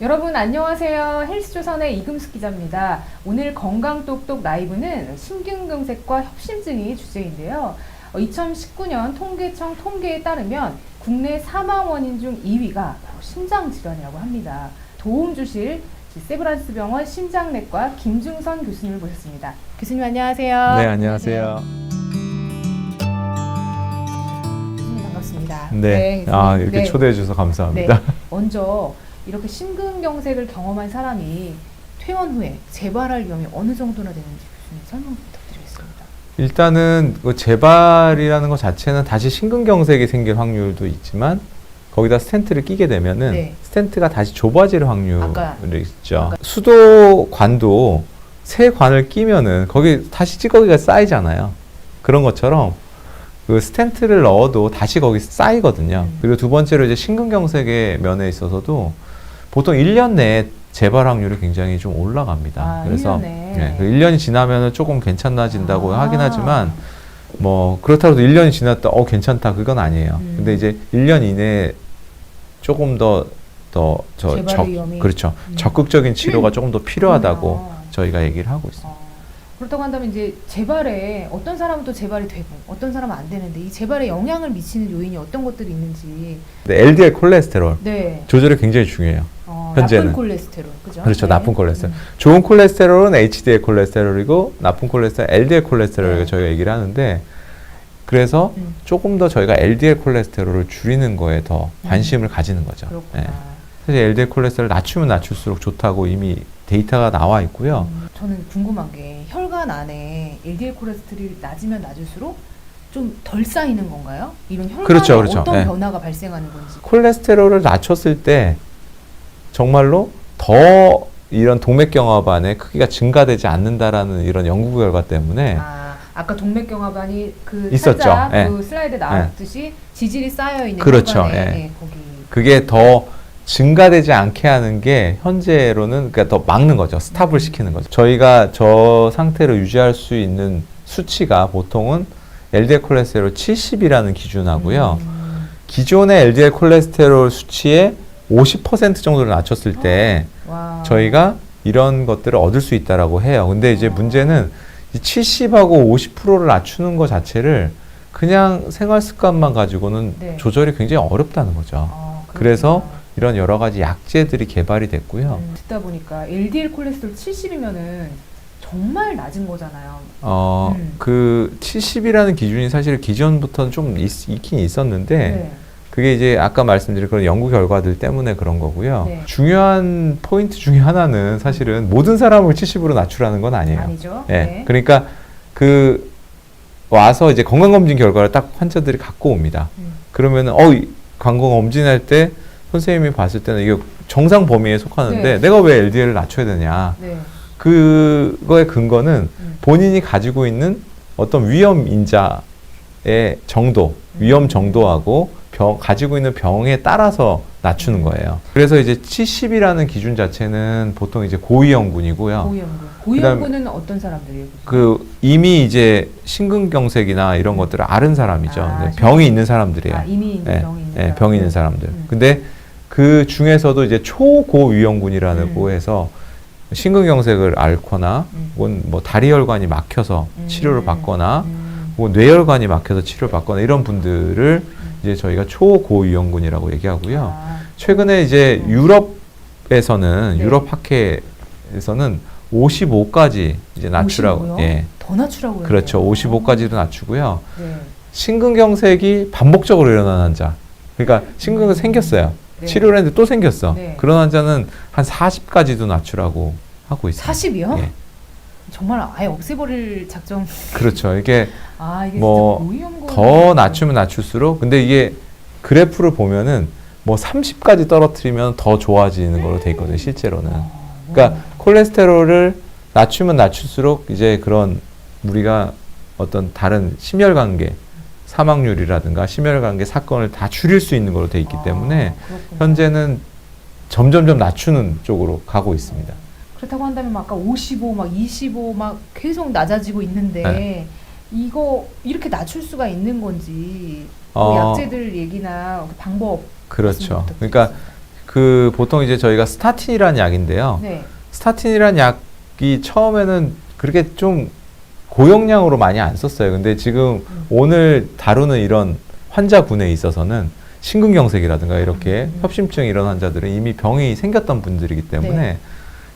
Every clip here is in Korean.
여러분 안녕하세요. 헬스조선의 이금숙 기자입니다. 오늘 건강똑똑 라이브는 심근경색과 협심증이 주제인데요. 2019년 통계청 통계에 따르면 국내 사망 원인 중 2위가 바로 심장질환이라고 합니다. 도움 주실 세브란스병원 심장내과 김중선 교수님을 모셨습니다. 교수님 안녕하세요. 네, 안녕하세요. 교수님 반갑습니다. 네, 이렇게 초대해 주셔서 감사합니다. 네, 먼저 이렇게 심근경색을 경험한 사람이 퇴원 후에 재발할 위험이 어느 정도나 되는지 교수님 설명 부탁드리겠습니다. 일단은 그 재발이라는 것 자체는 다시 심근경색이 생길 확률도 있지만 거기다 스텐트를 끼게 되면은 네. 스텐트가 다시 좁아질 확률이 있죠. 아까. 수도관도 새 관을 끼면은 거기 다시 찌꺼기가 쌓이잖아요. 그런 것처럼 그 스텐트를 넣어도 다시 거기 쌓이거든요. 그리고 두 번째로 이제 심근경색의 면에 있어서도 보통 1년 내에 재발 확률이 굉장히 좀 올라갑니다. 그래서 1년 네, 그 1년이 지나면은 조금 괜찮아진다고 하긴 하지만 뭐 그렇다고 1년이 지났다 괜찮다 그건 아니에요. 근데 이제 1년 이내에 조금 그렇죠. 적극적인 치료가 조금 더 필요하다고 저희가 얘기를 하고 있습니다. 그렇다고 한다면 이제 재발에 어떤 사람은 또 재발이 되고 어떤 사람은 안 되는데 이 재발에 영향을 미치는 요인이 어떤 것들이 있는지. 네, LDL 콜레스테롤 네. 조절이 굉장히 중요해요. 현재는. 나쁜 콜레스테롤, 그죠? 그렇죠. 네. 나쁜 콜레스테롤. 좋은 콜레스테롤은 HDL 콜레스테롤이고 나쁜 콜레스테롤 LDL 콜레스테롤이라고 네. 저희가 얘기를 하는데 그래서 조금 더 저희가 LDL 콜레스테롤을 줄이는 거에 더 관심을 가지는 거죠. 그렇구나. 네. 사실 LDL 콜레스테롤 낮추면 낮출수록 좋다고 이미 데이터가 나와 있고요. 저는 궁금한 게 혈관 안에 LDL 콜레스테롤이 낮으면 낮을수록 좀 덜 쌓이는 건가요? 이런 혈관에 그렇죠, 그렇죠. 어떤 네. 변화가 발생하는 건지. 콜레스테롤을 낮췄을 때 정말로 더 이런 동맥경화반의 크기가 증가되지 않는다라는 이런 연구 결과 때문에 아까 동맥경화반이 그 있었죠. 살짝 네. 그 슬라이드에 나왔듯이 지질이 쌓여 있는 그렇죠. 혈관에 거기. 그게 더 증가되지 않게 하는 게 현재로는 그러니까 더 막는 거죠. 스탑을 시키는 거죠. 저희가 저 상태로 유지할 수 있는 수치가 보통은 LDL 콜레스테롤 70이라는 기준하고요. 기존의 LDL 콜레스테롤 수치의 50% 정도를 낮췄을 때 저희가 이런 것들을 얻을 수 있다라고 해요. 근데 이제 문제는 이 70하고 50%를 낮추는 것 자체를 그냥 생활 습관만 가지고는 네. 조절이 굉장히 어렵다는 거죠. 그래서 이런 여러 가지 약제들이 개발이 됐고요. 듣다 보니까 LDL 콜레스테롤 70이면은 정말 낮은 거잖아요. 그 70이라는 기준이 사실 기존부터는 좀 있긴 있었는데 네. 그게 이제 아까 말씀드린 그런 연구 결과들 때문에 그런 거고요. 네. 중요한 포인트 중에 하나는 사실은 모든 사람을 70으로 낮추라는 건 아니에요. 아니죠. 네. 네. 그러니까 그 와서 이제 건강검진 결과를 딱 환자들이 갖고 옵니다. 그러면은 건강검진할 때 선생님이 봤을 때는 이게 정상 범위에 속하는데 네. 내가 왜 LDL을 낮춰야 되냐. 네. 그거의 근거는 본인이 가지고 있는 어떤 위험 인자의 정도, 위험 정도하고 가지고 있는 병에 따라서 낮추는 거예요. 그래서 이제 70이라는 기준 자체는 보통 이제 고위험군이고요. 고위험군은 어떤 사람들이에요? 그 이미 이제 심근경색이나 이런 것들을 앓은 사람이죠. 병이 있는 사람들이에요. 이미 있는 병이 있는 사람. 병이 있는 사람들. 근데 그 중에서도 이제 초고위험군이라고 해서 심근경색을 앓거나 혹은 뭐 다리혈관이 막혀서 치료를 받거나 혹은 뇌혈관이 막혀서 치료를 받거나 이런 분들을 이제 저희가 초고위험군이라고 얘기하고요. 최근에 이제 유럽에서는 유럽 학회에서는 55까지 이제 낮추라고. 더 낮추라고 그래요. 그렇죠. 55까지도 낮추고요. 네. 심근경색이 반복적으로 일어나는 환자. 그러니까 심근경색 생겼어요. 네. 치료를 했는데 또 생겼어. 네. 그런 환자는 한 40까지도 낮추라고 하고 있어요. 40이요? 예. 정말 아예 없애버릴 작정. 그렇죠. 이게 이게 뭐 더 낮추면 낮출수록 근데 이게 그래프를 보면은 뭐 30까지 떨어뜨리면 더 좋아지는 걸로 돼 있거든요. 실제로는. 그러니까 콜레스테롤을 낮추면 낮출수록 이제 그런 우리가 어떤 다른 심혈관계 사망률이라든가 심혈관계 사건을 다 줄일 수 있는 걸로 돼 있기 때문에 현재는 점점점 낮추는 쪽으로 가고 있습니다. 그렇다고 한다면 아까 55, 막 25, 막 계속 낮아지고 있는데 이거 이렇게 낮출 수가 있는 건지 약제들 얘기나 방법. 그렇죠. 그러니까 그 보통 이제 저희가 스타틴이라는 약인데요. 네. 스타틴이라는 약이 처음에는 그렇게 좀 고용량으로 많이 안 썼어요. 근데 지금 오늘 다루는 이런 환자군에 있어서는 심근경색이라든가 이렇게 협심증 이런 환자들은 이미 병이 생겼던 분들이기 때문에 네.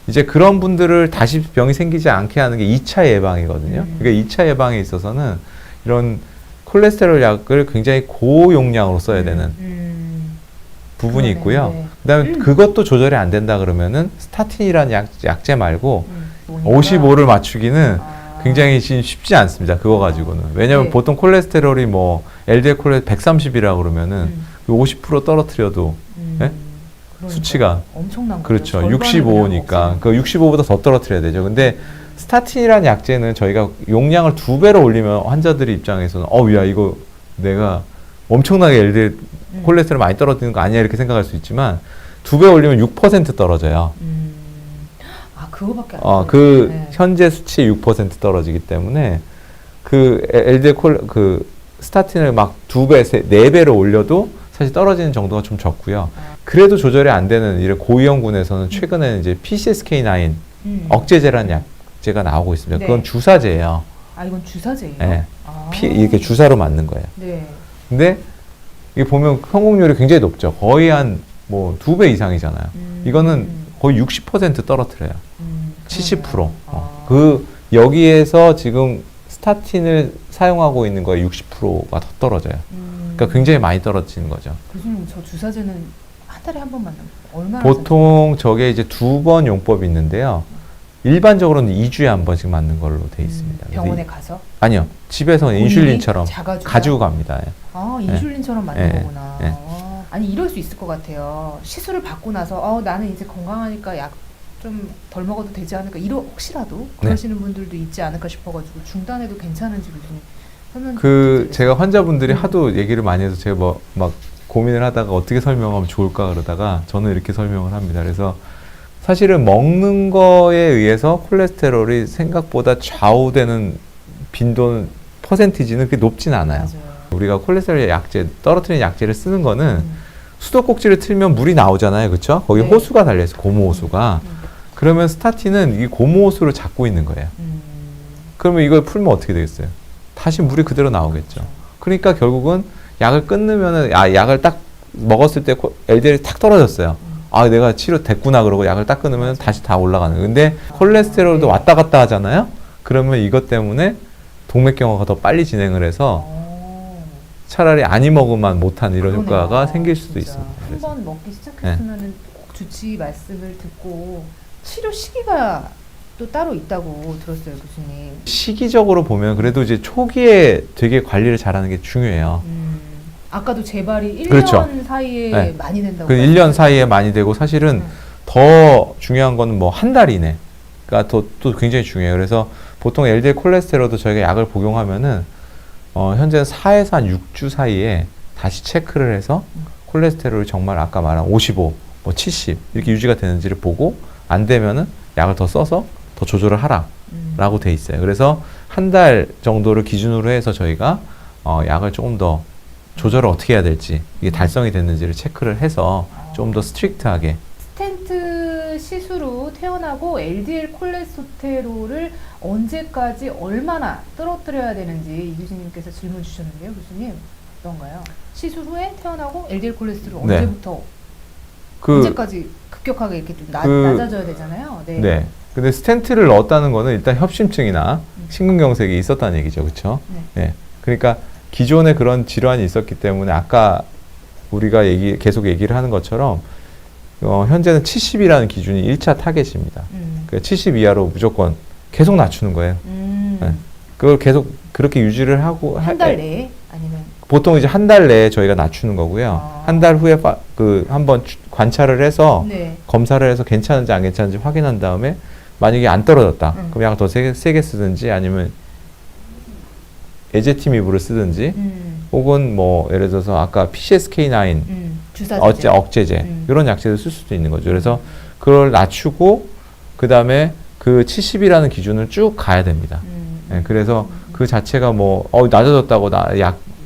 이제 그런 분들을 다시 병이 생기지 않게 하는 게 2차 예방이거든요. 그러니까 2차 예방에 있어서는 이런 콜레스테롤 약을 굉장히 고용량으로 써야 되는 부분이 그러네, 있고요. 네. 그다음에 그것도 조절이 안 된다 그러면은 스타틴이라는 약제 말고 보니까. 55를 맞추기는 아. 굉장히 지금 쉽지 않습니다. 그거 가지고는. 왜냐면 네. 보통 콜레스테롤이 뭐 LDL 콜레스테롤 130이라고 그러면은 50% 떨어뜨려도 네? 그러니까 수치가 엄청난 거죠. 그렇죠. 절반을 65니까 그냥 그 65보다 더 떨어뜨려야 되죠. 근데 스타틴이라는 약제는 저희가 용량을 2배로 올리면 환자들의 입장에서는 야 이거 내가 엄청나게 LDL 콜레스테롤 많이 떨어지는 거 아니야 이렇게 생각할 수 있지만 2배 올리면 6% 떨어져요. 아, 그거밖에 안 그 네. 현재 수치 6% 떨어지기 때문에 그 LDL 그 스타틴을 막 2배, 4배로 올려도 사실 떨어지는 정도가 좀 적고요. 그래도 조절이 안 되는 이런 고위험군에서는 최근에는 이제 PCSK9 억제제라는 약제가 나오고 있습니다. 네. 그건 주사제예요. 아, 이건 주사제예요? 네. 아. 이렇게 주사로 맞는 거예요. 네. 근데 이게 보면 성공률이 굉장히 높죠. 거의 한 뭐 2배 이상이잖아요. 이거는 거의 60% 떨어뜨려요. 70%. 그 여기에서 지금 스타틴을 사용하고 있는 거에 60%가 더 떨어져요. 그러니까 굉장히 많이 떨어지는 거죠. 교수님, 저 주사제는 한 달에 한 번 맞는 거예요? 얼마나? 보통 저게 이제 2번 용법이 있는데요. 일반적으로는 2주에 한 번씩 맞는 걸로 돼 있습니다. 병원에 그래서 가서? 아니요. 집에서 인슐린처럼 자가주사? 가지고 갑니다. 예. 아, 인슐린처럼 맞는 네. 거구나. 네. 아, 아니, 이럴 수 있을 것 같아요. 시술을 받고 나서 나는 이제 건강하니까 약 좀 덜 먹어도 되지 않을까, 혹시라도 그러시는 분들도 있지 않을까 싶어가지고 중단해도 괜찮은지 교수님 설명 좀 그 부탁드리겠습니다. 제가 환자분들이 하도 얘기를 많이 해서 제가 뭐 막 고민을 하다가 어떻게 설명하면 좋을까 그러다가 저는 이렇게 설명을 합니다. 그래서 사실은 먹는 거에 의해서 콜레스테롤이 생각보다 좌우되는 빈도는 퍼센티지는 그렇게 높진 않아요. 맞아요. 우리가 콜레스테롤 약제, 떨어뜨리는 약제를 쓰는 거는 수도꼭지를 틀면 물이 나오잖아요. 그렇죠? 거기 네. 호수가 달려있어. 고무호수가. 그러면 스타틴은 이 고무호수를 잡고 있는 거예요. 그러면 이걸 풀면 어떻게 되겠어요? 다시 물이 그대로 나오겠죠. 그러니까 결국은 약을 끊으면은 약을 딱 먹었을 때 LDL이 탁 떨어졌어요. 내가 치료됐구나 그러고 약을 딱 끊으면 다시 다 올라가는 거예요. 근데 콜레스테롤도 네. 왔다 갔다 하잖아요. 그러면 이것 때문에 동맥경화가 더 빨리 진행을 해서 차라리 아니먹으면 못한 이런 그러네요. 효과가 생길 수도 진짜. 있습니다. 한 그래서. 번 먹기 시작했으면은 꼭 주치 말씀을 듣고 치료 시기가 또 따로 있다고 들었어요, 교수님. 시기적으로 보면 그래도 이제 초기에 되게 관리를 잘하는 게 중요해요. 아까도 재발이 1년 그렇죠. 사이에 네. 많이 된다고. 그 1년 사이에 많이 되고 사실은 더 중요한 거는 뭐 한 달 이내가 또 굉장히 중요해요. 그래서 보통 LDL 콜레스테롤도 저희가 약을 복용하면은 현재는 4에서 한 6주 사이에 다시 체크를 해서 콜레스테롤이 정말 아까 말한 55, 뭐 70 이렇게 유지가 되는지를 보고 안 되면은 약을 더 써서 더 조절을 하라라고 돼 있어요. 그래서 한 달 정도를 기준으로 해서 저희가 약을 조금 더 조절을 어떻게 해야 될지 이게 달성이 됐는지를 체크를 해서 좀 더 스트릭트하게. 스텐트 시술 후 태어나고 LDL 콜레스테롤을 언제까지 얼마나 떨어뜨려야 되는지 이 교수님께서 질문 주셨는데요, 교수님 어떤가요? 시술 후에 태어나고 LDL 콜레스테롤 네. 언제부터 그 언제까지 급격하게 이렇게 좀 그- 낮아져야 되잖아요. 네. 네. 근데 스텐트를 넣었다는 거는 일단 협심증이나 심근경색이 있었다는 얘기죠. 그렇죠? 네. 그러니까 기존에 그런 질환이 있었기 때문에 아까 우리가 계속 얘기를 하는 것처럼 현재는 70이라는 기준이 1차 타겟입니다. 그러니까 70 이하로 무조건 계속 낮추는 거예요. 네. 그걸 계속 그렇게 유지를 하고 한 달 내에 아니면 보통 이제 한 달 내에 저희가 낮추는 거고요. 한 달 후에 한번 관찰을 해서 네. 검사를 해서 괜찮은지 안 괜찮은지 확인한 다음에 만약에 안 떨어졌다. 그럼 약을 더 세게 쓰든지 아니면 에제티미브를 쓰든지 혹은 뭐 예를 들어서 아까 PCSK9 주사제. 억제제 이런 약제를 쓸 수도 있는 거죠. 그래서 그걸 낮추고 그 다음에 그 70이라는 기준을 쭉 가야 됩니다. 네, 그래서 그 자체가 뭐 낮아졌다고 나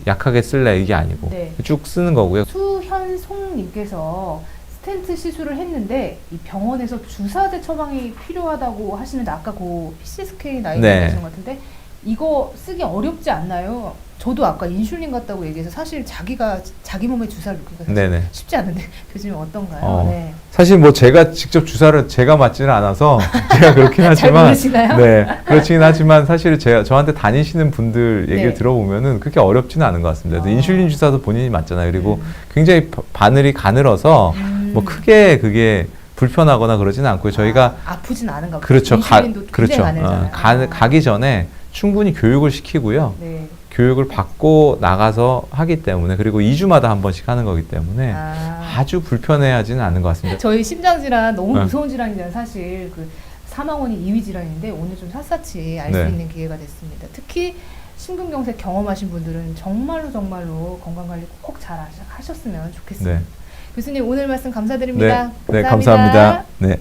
약하게 쓸래 이게 아니고 네. 쭉 쓰는 거고요. 수현송님께서 스텐트 시술을 했는데 이 병원에서 주사제 처방이 필요하다고 하시는데 아까 그 PCSK 나이 네. 하시는 것 같은데 이거 쓰기 어렵지 않나요? 저도 아까 인슐린 같다고 얘기해서 사실 자기 몸에 주사를 놓기가 사실 네네. 쉽지 않은데 교수님 어떤가요? 어, 네. 사실 뭐 제가 직접 주사를 제가 맞지는 않아서 제가 그렇긴 잘 하지만 모르시나요? 네 그렇긴 하지만 사실 저한테 다니시는 분들 얘기를 네. 들어보면은 그렇게 어렵지는 않은 것 같습니다. 아. 인슐린 주사도 본인이 맞잖아요. 그리고 굉장히 바늘이 가늘어서 뭐 음. 크게 그게 불편하거나 그러지는 않고요. 저희가 아프진 않은가 보다. 그렇죠. 인슐린도 그렇죠. 굉장히 가늘잖아요. 가기 전에 충분히 교육을 시키고요. 네. 교육을 받고 나가서 하기 때문에 그리고 2주마다 한 번씩 하는 거기 때문에 아주 불편해하지는 않은 것 같습니다. 저희 심장질환 너무 네. 무서운 질환이잖아요. 사실 그 사망원이 2위 질환인데 오늘 좀 샅샅이 알 수 네. 있는 기회가 됐습니다. 특히 심근경색 경험하신 분들은 정말로 건강관리 꼭 잘 하셨으면 좋겠습니다. 네. 교수님 오늘 말씀 감사드립니다. 네, 감사합니다. 네.